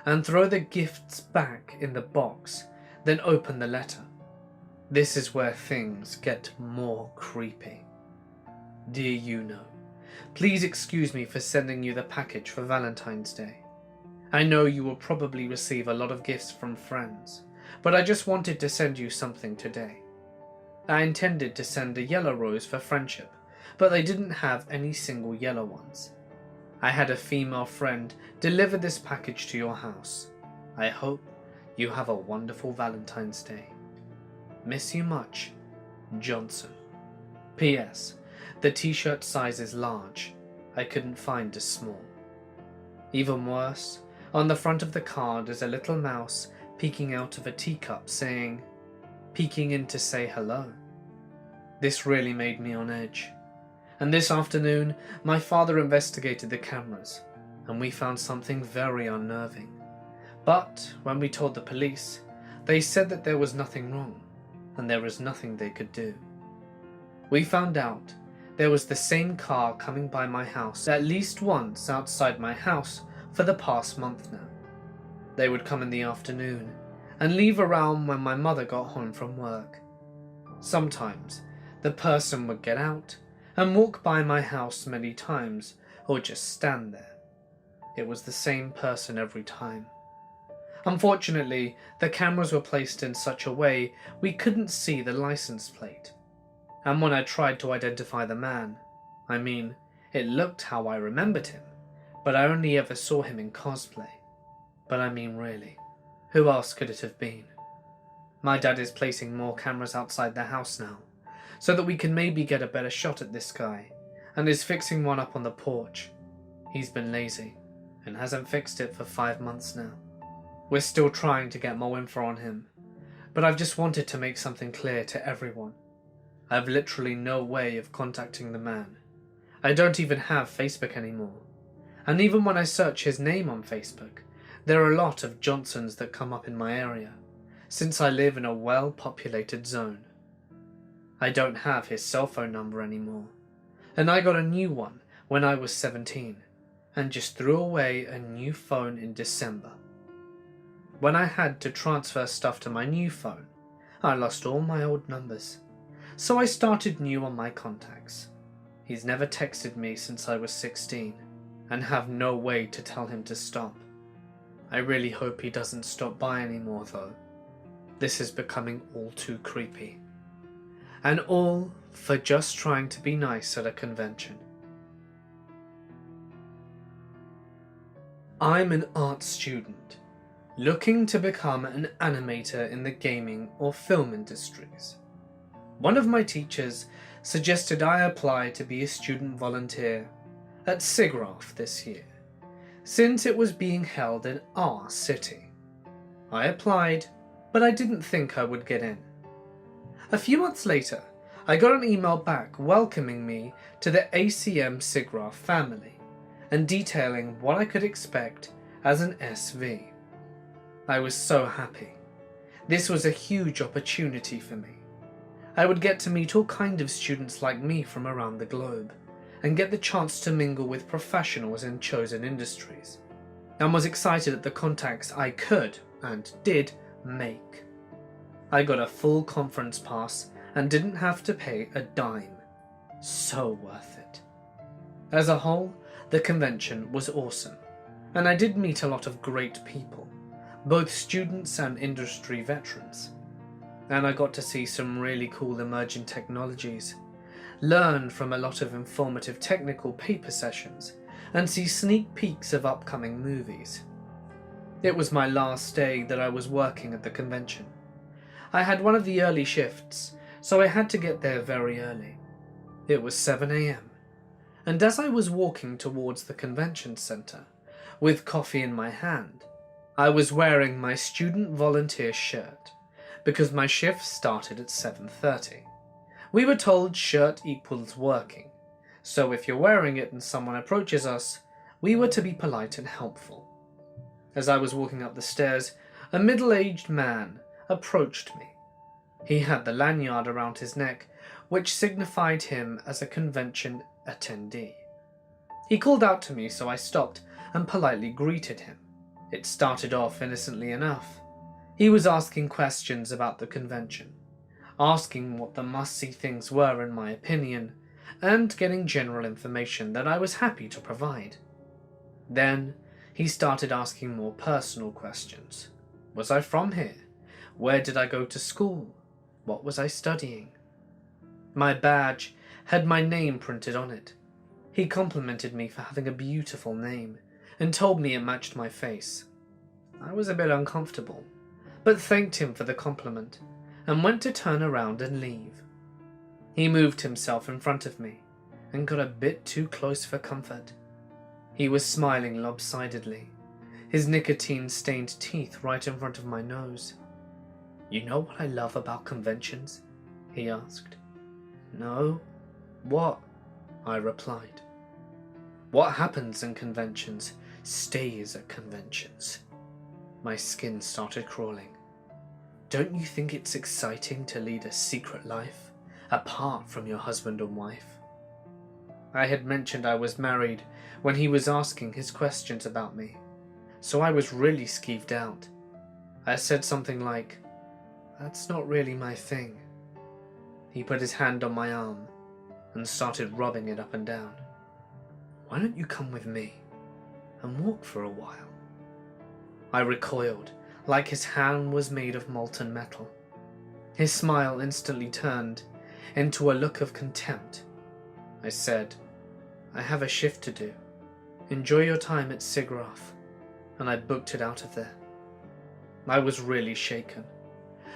and throw the gifts back in the box, then open the letter. This is where things get more creepy. Dear Yuno, please excuse me for sending you the package for Valentine's Day. I know you will probably receive a lot of gifts from friends, but I just wanted to send you something today. I intended to send a yellow rose for friendship, but they didn't have any single yellow ones. I had a female friend deliver this package to your house. I hope you have a wonderful Valentine's Day. Miss you much, Johnson. P.S. The t-shirt size is large. I couldn't find a small. Even worse, on the front of the card is a little mouse peeking out of a teacup saying, "Peeking in to say hello." This really made me on edge. And this afternoon, my father investigated the cameras, and we found something very unnerving. But when we told the police, they said that there was nothing wrong, and there was nothing they could do. We found out there was the same car coming by my house at least once outside my house for the past month now. They would come in the afternoon and leave around when my mother got home from work. Sometimes the person would get out and walk by my house many times, or just stand there. It was the same person every time. Unfortunately, the cameras were placed in such a way we couldn't see the license plate. And when I tried to identify the man, it looked how I remembered him, but I only ever saw him in cosplay. But really, who else could it have been? My dad is placing more cameras outside the house now, so that we can maybe get a better shot at this guy, and is fixing one up on the porch. He's been lazy, and hasn't fixed it for 5 months now. We're still trying to get more info on him, but I've just wanted to make something clear to everyone. I've literally no way of contacting the man. I don't even have Facebook anymore, and even when I search his name on Facebook, There are a lot of Johnsons that come up in my area, since I live in a well-populated zone. I don't have his cell phone number anymore, and I got a new one when I was 17, and just threw away a new phone in December. When I had to transfer stuff to my new phone, I lost all my old numbers, so I started new on my contacts. He's never texted me since I was 16, and have no way to tell him to stop. I really hope he doesn't stop by anymore though. This is becoming all too creepy. And all for just trying to be nice at a convention. I'm an art student, looking to become an animator in the gaming or film industries. One of my teachers suggested I apply to be a student volunteer at SIGGRAPH this year, since it was being held in our city. I applied, but I didn't think I would get in. A few months later, I got an email back welcoming me to the ACM SIGGRAPH family and detailing what I could expect as an SV. I was so happy. This was a huge opportunity for me. I would get to meet all kinds of students like me from around the globe and get the chance to mingle with professionals in chosen industries, and was excited at the contacts I could and did make. I got a full conference pass and didn't have to pay a dime. So worth it. As a whole, the convention was awesome, and I did meet a lot of great people, both students and industry veterans. And I got to see some really cool emerging technologies, learn from a lot of informative technical paper sessions, and see sneak peeks of upcoming movies. It was my last day that I was working at the convention. I had one of the early shifts, so I had to get there very early. It was 7 a.m, and as I was walking towards the convention center, with coffee in my hand, I was wearing my student volunteer shirt, because my shift started at 7:30. We were told shirt equals working, so if you're wearing it and someone approaches us, we were to be polite and helpful. As I was walking up the stairs, a middle-aged man approached me. He had the lanyard around his neck, which signified him as a convention attendee. He called out to me, so I stopped and politely greeted him. It started off innocently enough. He was asking questions about the convention, asking what the must-see things were in my opinion, and getting general information that I was happy to provide. Then he started asking more personal questions. Was I from here? Where did I go to school? What was I studying? My badge had my name printed on it. He complimented me for having a beautiful name and told me it matched my face. I was a bit uncomfortable, but thanked him for the compliment and went to turn around and leave. He moved himself in front of me and got a bit too close for comfort. He was smiling lopsidedly, his nicotine-stained teeth right in front of my nose. "You know what I love about conventions?" he asked. "No. What?" I replied. "What happens in conventions stays at conventions." My skin started crawling. "Don't you think it's exciting to lead a secret life, apart from your husband and wife?" I had mentioned I was married when he was asking his questions about me, so I was really skeeved out. I said something like, "That's not really my thing." He put his hand on my arm and started rubbing it up and down. "Why don't you come with me and walk for a while?" I recoiled, like his hand was made of molten metal. His smile instantly turned into a look of contempt. I said, "I have a shift to do. Enjoy your time at SIGGRAPH," and I booked it out of there. I was really shaken.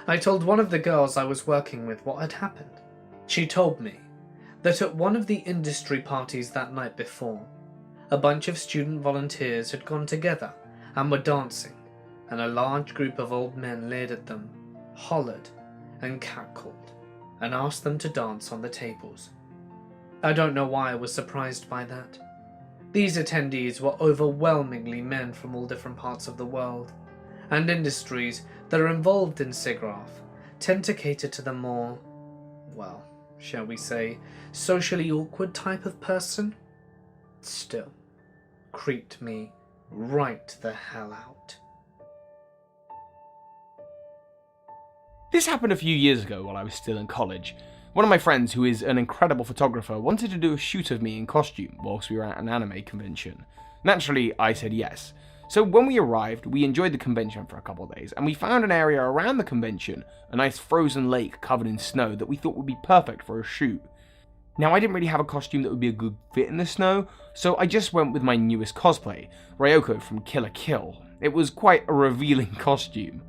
I told one of the girls I was working with what had happened. She told me that at one of the industry parties that night before, a bunch of student volunteers had gone together and were dancing, and a large group of old men leered at them, hollered, and catcalled, and asked them to dance on the tables. I don't know why I was surprised by that. These attendees were overwhelmingly men from all different parts of the world, and industries that are involved in SIGGRAPH tend to cater to the more, well, shall we say, socially awkward type of person. Still, creeped me right the hell out. This happened a few years ago while I was still in college. One of my friends, who is an incredible photographer, wanted to do a shoot of me in costume whilst we were at an anime convention. Naturally, I said yes. So when we arrived, we enjoyed the convention for a couple of days, and we found an area around the convention, a nice frozen lake covered in snow that we thought would be perfect for a shoot. Now, I didn't really have a costume that would be a good fit in the snow, so I just went with my newest cosplay, Ryoko from Kill la Kill. It was quite a revealing costume.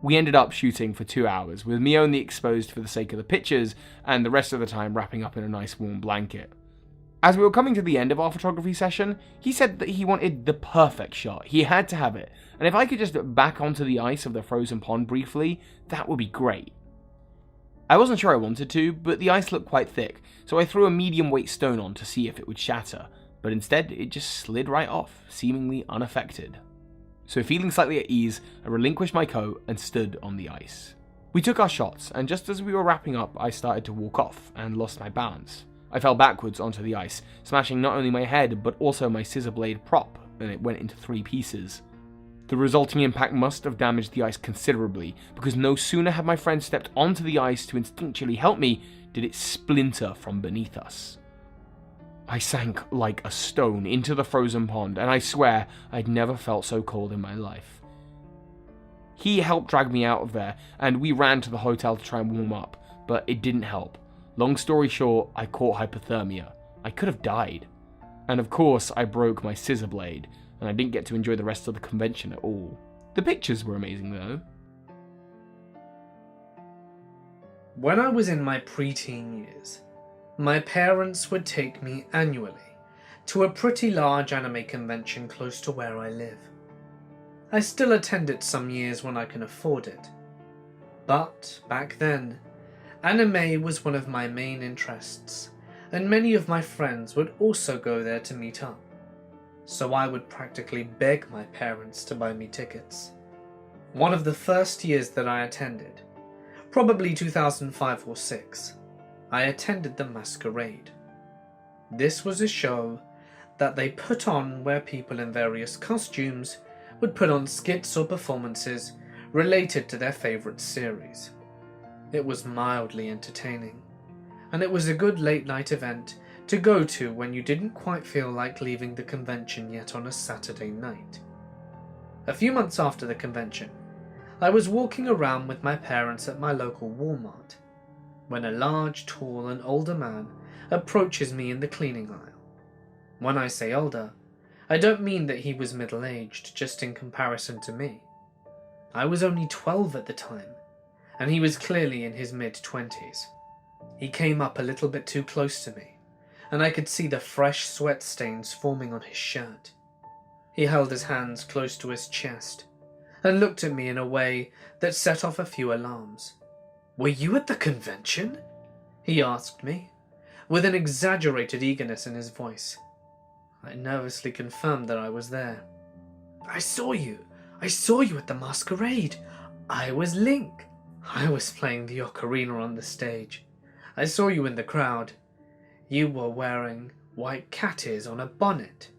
We ended up shooting for 2 hours, with me only exposed for the sake of the pictures, and the rest of the time wrapping up in a nice warm blanket. As we were coming to the end of our photography session, he said that he wanted the perfect shot. He had to have it, and if I could just back onto the ice of the frozen pond briefly, that would be great. I wasn't sure I wanted to, but the ice looked quite thick, so I threw a medium weight stone on to see if it would shatter, but instead it just slid right off, seemingly unaffected. So feeling slightly at ease, I relinquished my coat and stood on the ice. We took our shots, and just as we were wrapping up, I started to walk off and lost my balance. I fell backwards onto the ice, smashing not only my head but also my scissor blade prop, and it went into 3 pieces. The resulting impact must have damaged the ice considerably, because no sooner had my friend stepped onto the ice to instinctually help me, did it splinter from beneath us. I sank like a stone into the frozen pond, and I swear I'd never felt so cold in my life. He helped drag me out of there, and we ran to the hotel to try and warm up, but it didn't help. Long story short, I caught hypothermia. I could have died. And of course, I broke my scissor blade, and I didn't get to enjoy the rest of the convention at all. The pictures were amazing though. When I was in my preteen years, my parents would take me annually to a pretty large anime convention close to where I live. I still attend it some years when I can afford it. But back then, anime was one of my main interests, and many of my friends would also go there to meet up. So I would practically beg my parents to buy me tickets. One of the first years that I attended, probably 2005 or 6, I attended the Masquerade. This was a show that they put on where people in various costumes would put on skits or performances related to their favourite series. It was mildly entertaining, and it was a good late night event to go to when you didn't quite feel like leaving the convention yet on a Saturday night. A few months after the convention, I was walking around with my parents at my local Walmart, when a large, tall and older man approaches me in the cleaning aisle. When I say older, I don't mean that he was middle-aged just in comparison to me. I was only 12 at the time, and he was clearly in his mid-20s. He came up a little bit too close to me, and I could see the fresh sweat stains forming on his shirt. He held his hands close to his chest, and looked at me in a way that set off a few alarms. "Were you at the convention?" he asked me, with an exaggerated eagerness in his voice. I nervously confirmed that I was there. I saw you at the Masquerade. I was Link. I was playing the ocarina on the stage. I saw you in the crowd. You were wearing white cat ears on a bonnet."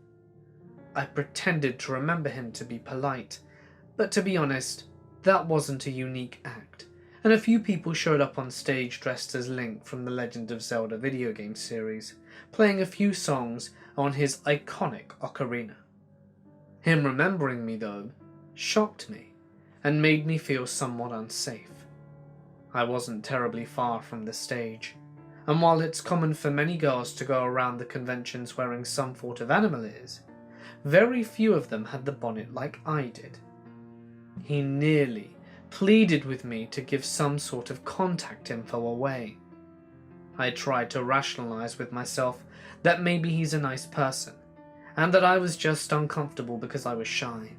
I pretended to remember him to be polite, but to be honest, that wasn't a unique act, and a few people showed up on stage dressed as Link from the Legend of Zelda video game series, playing a few songs on his iconic ocarina. Him remembering me, though, shocked me, and made me feel somewhat unsafe. I wasn't terribly far from the stage, and while it's common for many girls to go around the conventions wearing some sort of animal ears, very few of them had the bonnet like I did. He nearly pleaded with me to give some sort of contact info away. I tried to rationalize with myself that maybe he's a nice person, and that I was just uncomfortable because I was shy.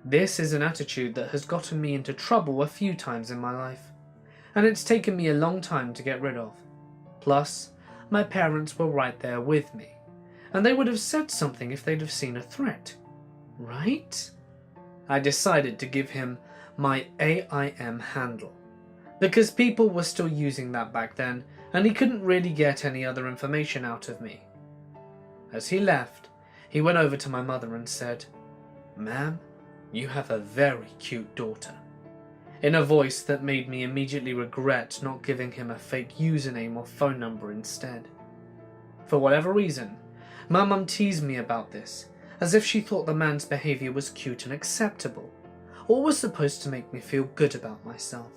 This is an attitude that has gotten me into trouble a few times in my life, and it's taken me a long time to get rid of. Plus, my parents were right there with me, and they would have said something if they'd have seen a threat, right? I decided to give him my AIM handle, because people were still using that back then, and he couldn't really get any other information out of me. As he left, he went over to my mother and said, "Ma'am, you have a very cute daughter," in a voice that made me immediately regret not giving him a fake username or phone number instead. For whatever reason, my mum teased me about this, as if she thought the man's behaviour was cute and acceptable, or was supposed to make me feel good about myself.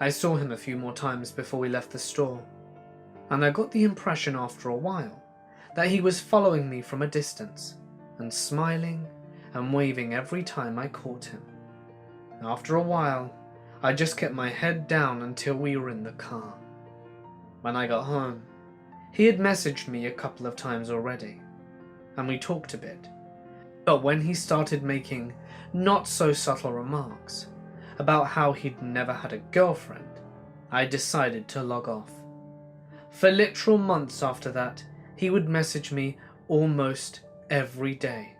I saw him a few more times before we left the store, and I got the impression after a while that he was following me from a distance, and smiling and waving every time I caught him. After a while, I just kept my head down until we were in the car. When I got home, he had messaged me a couple of times already, and we talked a bit. But when he started making not so subtle remarks about how he'd never had a girlfriend, I decided to log off. For literal months after that, he would message me almost every day,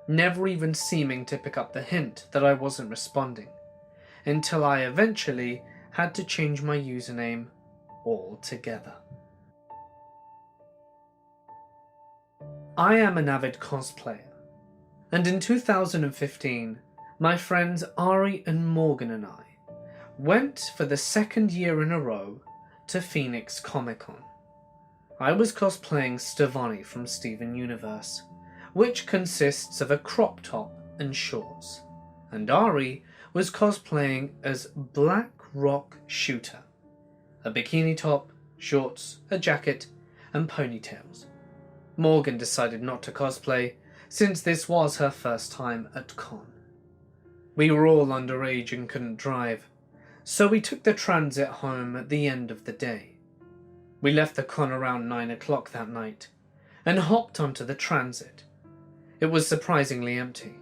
never even seeming to pick up the hint that I wasn't responding, until I eventually had to change my username altogether. I am an avid cosplayer, and in 2015, my friends Ari and Morgan and I went for the second year in a row to Phoenix Comic Con. I was cosplaying Stevonnie from Steven Universe, which consists of a crop top and shorts, and Ari was cosplaying as Black Rock Shooter, a bikini top, shorts, a jacket, and ponytails. Morgan decided not to cosplay, since this was her first time at con. We were all underage and couldn't drive, so we took the transit home at the end of the day. We left the con around 9 o'clock that night, and hopped onto the transit. It was surprisingly empty,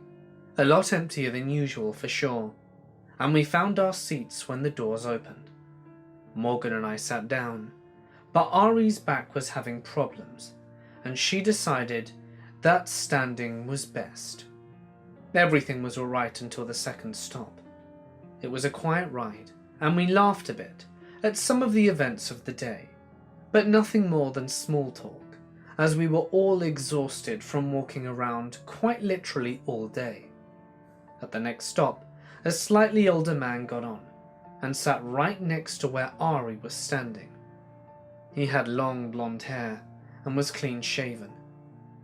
a lot emptier than usual for sure, and we found our seats when the doors opened. Morgan and I sat down, but Ari's back was having problems, and she decided that standing was best. Everything was alright until the second stop. It was a quiet ride, and we laughed a bit at some of the events of the day, but nothing more than small talk, as we were all exhausted from walking around quite literally all day. At the next stop, a slightly older man got on, and sat right next to where Ari was standing. He had long blonde hair, and was clean shaven.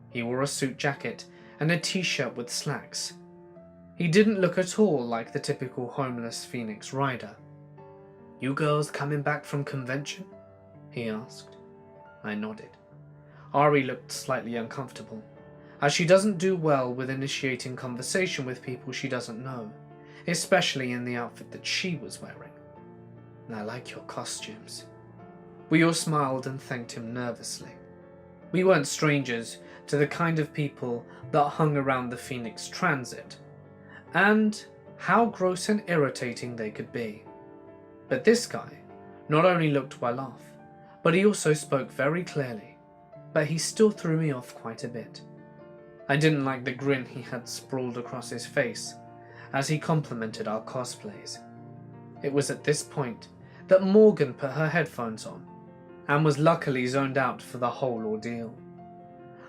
He wore a suit jacket and a t-shirt with slacks. He didn't look at all like the typical homeless Phoenix rider. "You girls coming back from convention?" he asked. I nodded. Ari looked slightly uncomfortable, as she doesn't do well with initiating conversation with people she doesn't know, especially in the outfit that she was wearing. "I like your costumes." We all smiled and thanked him nervously. We weren't strangers to the kind of people that hung around the Phoenix Transit, and how gross and irritating they could be. But this guy not only looked well off, but he also spoke very clearly, but he still threw me off quite a bit. I didn't like the grin he had sprawled across his face as he complimented our cosplays. It was at this point that Morgan put her headphones on, and was luckily zoned out for the whole ordeal.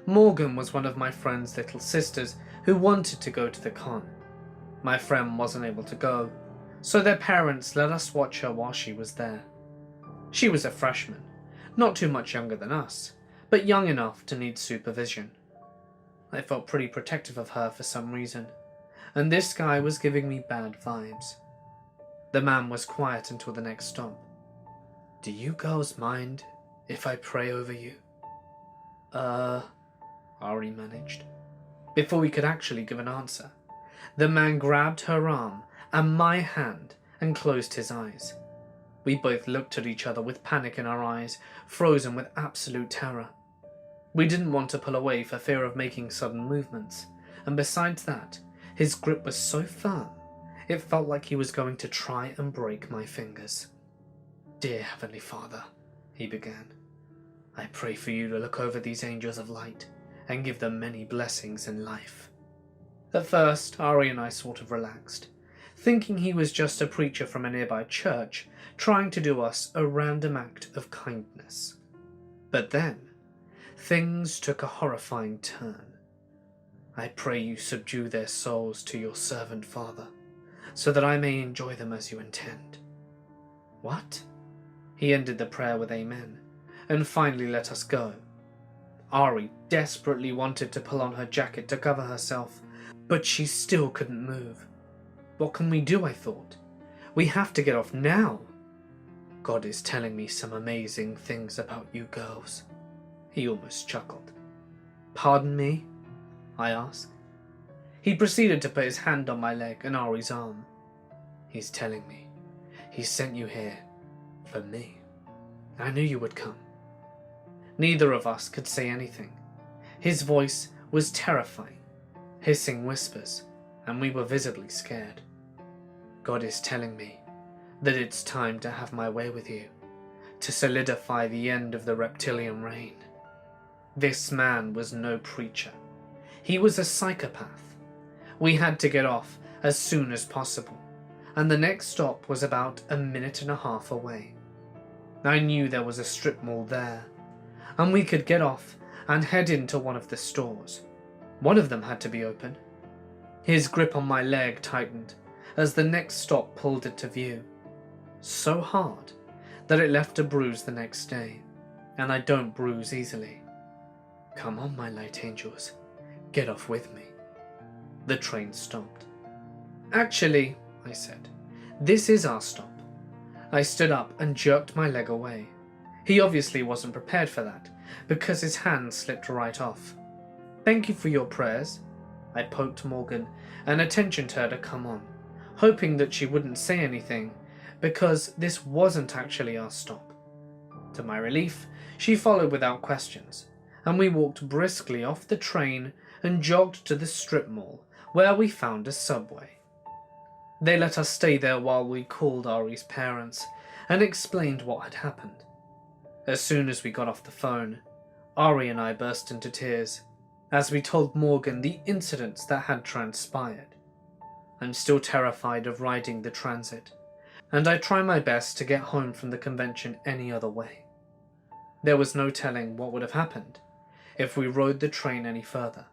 Morgan was one of my friend's little sisters who wanted to go to the con. My friend wasn't able to go, so their parents let us watch her while she was there. She was a freshman, not too much younger than us, but young enough to need supervision. I felt pretty protective of her for some reason, and this guy was giving me bad vibes. The man was quiet until the next stop. "Do you girls mind if I pray over you?" Ari managed. Before we could actually give an answer, the man grabbed her arm and my hand and closed his eyes. We both looked at each other with panic in our eyes, frozen with absolute terror. We didn't want to pull away for fear of making sudden movements, and besides that, his grip was so firm, it felt like he was going to try and break my fingers. "Dear Heavenly Father," he began, I pray for you to look over these angels of light and give them many blessings in life." At first, Ari and I sort of relaxed, thinking he was just a preacher from a nearby church trying to do us a random act of kindness. But then, things took a horrifying turn. "I pray you subdue their souls to your servant, Father, so that I may enjoy them as you intend." What? He ended the prayer with amen, and finally let us go. Ari desperately wanted to pull on her jacket to cover herself, but she still couldn't move. What can we do, I thought. We have to get off now. God is telling me some amazing things about you girls. He almost chuckled. Pardon me? I asked. He proceeded to put his hand on my leg and Ari's arm. He's telling me. He sent you here for me. I knew you would come. Neither of us could say anything. His voice was terrifying, hissing whispers, and we were visibly scared. God is telling me that it's time to have my way with you, to solidify the end of the reptilian reign. This man was no preacher. He was a psychopath. We had to get off as soon as possible, and the next stop was about a minute and a half away. I knew there was a strip mall there, and we could get off and head into one of the stores. One of them had to be open. His grip on my leg tightened as the next stop pulled into view, so hard that it left a bruise the next day, and I don't bruise easily. Come on, my light angels, get off with me. The train stopped. Actually, I said, this is our stop. I stood up and jerked my leg away. He obviously wasn't prepared for that, because his hand slipped right off. Thank you for your prayers. I poked Morgan and attentioned her to come on, hoping that she wouldn't say anything, because this wasn't actually our stop. To my relief, she followed without questions, and we walked briskly off the train and jogged to the strip mall, where we found a Subway. They let us stay there while we called Ari's parents and explained what had happened. As soon as we got off the phone, Ari and I burst into tears as we told Morgan the incidents that had transpired. I'm still terrified of riding the transit, and I try my best to get home from the convention any other way. There was no telling what would have happened if we rode the train any further,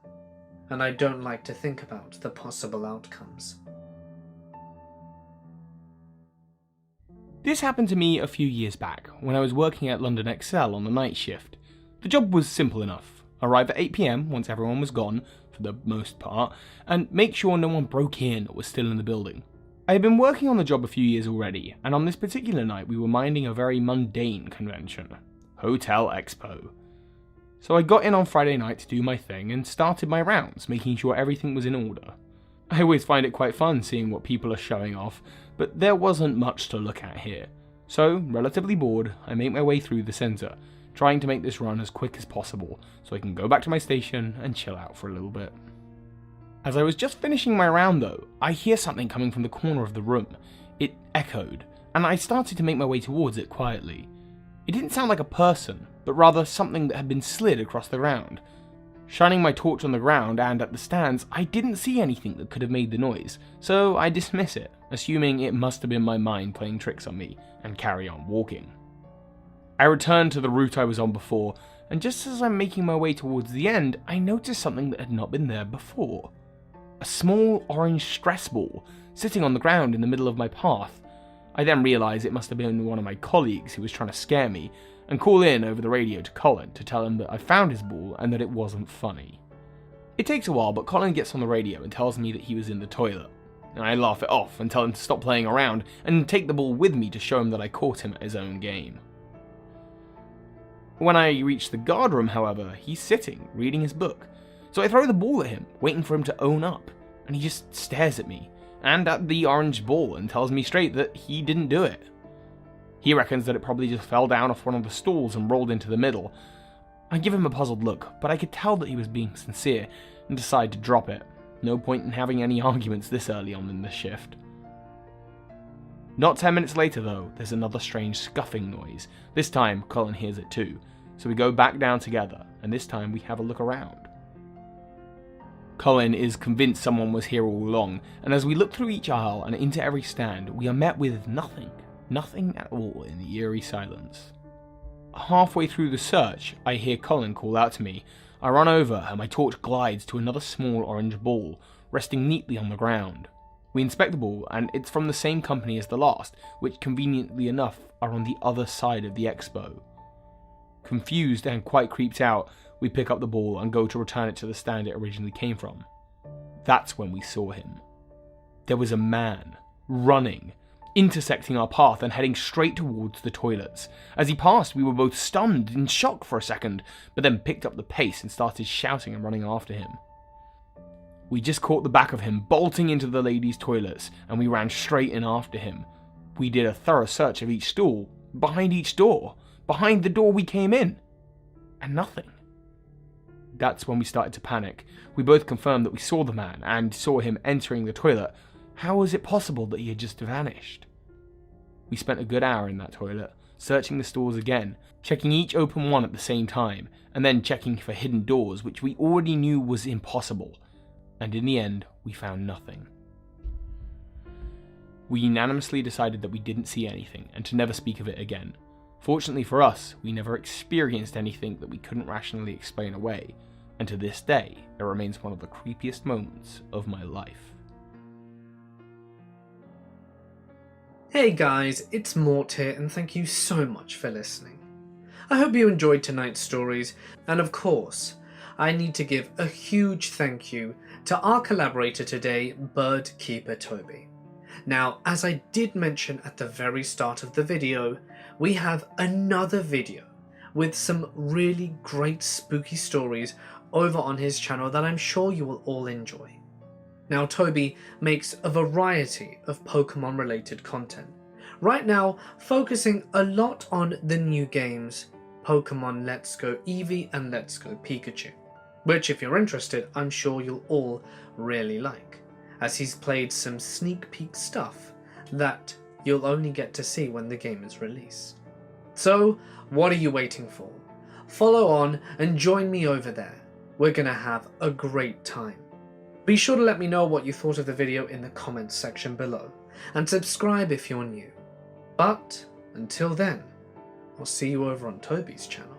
and I don't like to think about the possible outcomes. This happened to me a few years back when I was working at London Excel on the night shift. The job was simple enough. Arrive at 8 PM once everyone was gone, for the most part, and make sure no one broke in or was still in the building. I had been working on the job a few years already, and on this particular night we were minding a very mundane convention, Hotel Expo. So I got in on Friday night to do my thing and started my rounds, making sure everything was in order. I always find it quite fun seeing what people are showing off, but there wasn't much to look at here. So, relatively bored, I make my way through the centre, trying to make this run as quick as possible so I can go back to my station and chill out for a little bit. As I was just finishing my round though, I hear something coming from the corner of the room. It echoed, and I started to make my way towards it quietly. It didn't sound like a person, but rather something that had been slid across the ground. Shining my torch on the ground and at the stands, I didn't see anything that could have made the noise, so I dismiss it, assuming it must have been my mind playing tricks on me, and carry on walking. I returned to the route I was on before, and just as I'm making my way towards the end, I noticed something that had not been there before. A small orange stress ball sitting on the ground in the middle of my path. I then realised it must have been one of my colleagues who was trying to scare me, and call in over the radio to Colin to tell him that I found his ball and that it wasn't funny. It takes a while, but Colin gets on the radio and tells me that he was in the toilet. I laugh it off and tell him to stop playing around and take the ball with me to show him that I caught him at his own game. When I reach the guardroom, however, he's sitting, reading his book. So I throw the ball at him, waiting for him to own up, and he just stares at me, and at the orange ball, and tells me straight that he didn't do it. He reckons that it probably just fell down off one of the stools and rolled into the middle. I give him a puzzled look, but I could tell that he was being sincere, and decide to drop it. No point in having any arguments this early on in the shift. Not 10 minutes later though, there's another strange scuffing noise. This time, Colin hears it too. so we go back down together, and this time we have a look around. Colin is convinced someone was here all along, and as we look through each aisle and into every stand, we are met with nothing at all in the eerie silence. Halfway through the search, I hear Colin call out to me. I run over and my torch glides to another small orange ball, resting neatly on the ground. We inspect the ball, and it's from the same company as the last, which conveniently enough are on the other side of the expo. Confused and quite creeped out, we pick up the ball and go to return it to the stand it originally came from. That's when we saw him. There was a man, running, intersecting our path and heading straight towards the toilets. As he passed, we were both stunned in shock for a second, but then picked up the pace and started shouting and running after him. We just caught the back of him bolting into the ladies' toilets, and we ran straight in after him. We did a thorough search of each stall, behind each door, behind the door we came in, and nothing. That's when we started to panic. We both confirmed that we saw the man and saw him entering the toilet. How was it possible that he had just vanished? We spent a good hour in that toilet, searching the stalls again, checking each open one at the same time, and then checking for hidden doors, which we already knew was impossible. And in the end, we found nothing. We unanimously decided that we didn't see anything and to never speak of it again. Fortunately for us, we never experienced anything that we couldn't rationally explain away, and to this day, it remains one of the creepiest moments of my life. Hey guys, it's Mort here, and thank you so much for listening. I hope you enjoyed tonight's stories, and of course, I need to give a huge thank you to our collaborator today, Bird Keeper Toby. Now, as I did mention at the very start of the video, we have another video with some really great spooky stories over on his channel that I'm sure you will all enjoy. Now, Toby makes a variety of Pokemon related content, right now focusing a lot on the new games Pokemon Let's Go Eevee and Let's Go Pikachu, which if you're interested, I'm sure you'll all really like, as he's played some sneak peek stuff that you'll only get to see when the game is released. So, what are you waiting for? Follow on and join me over there. We're gonna have a great time. Be sure to let me know what you thought of the video in the comments section below, and subscribe if you're new. But, until then, I'll see you over on Toby's channel.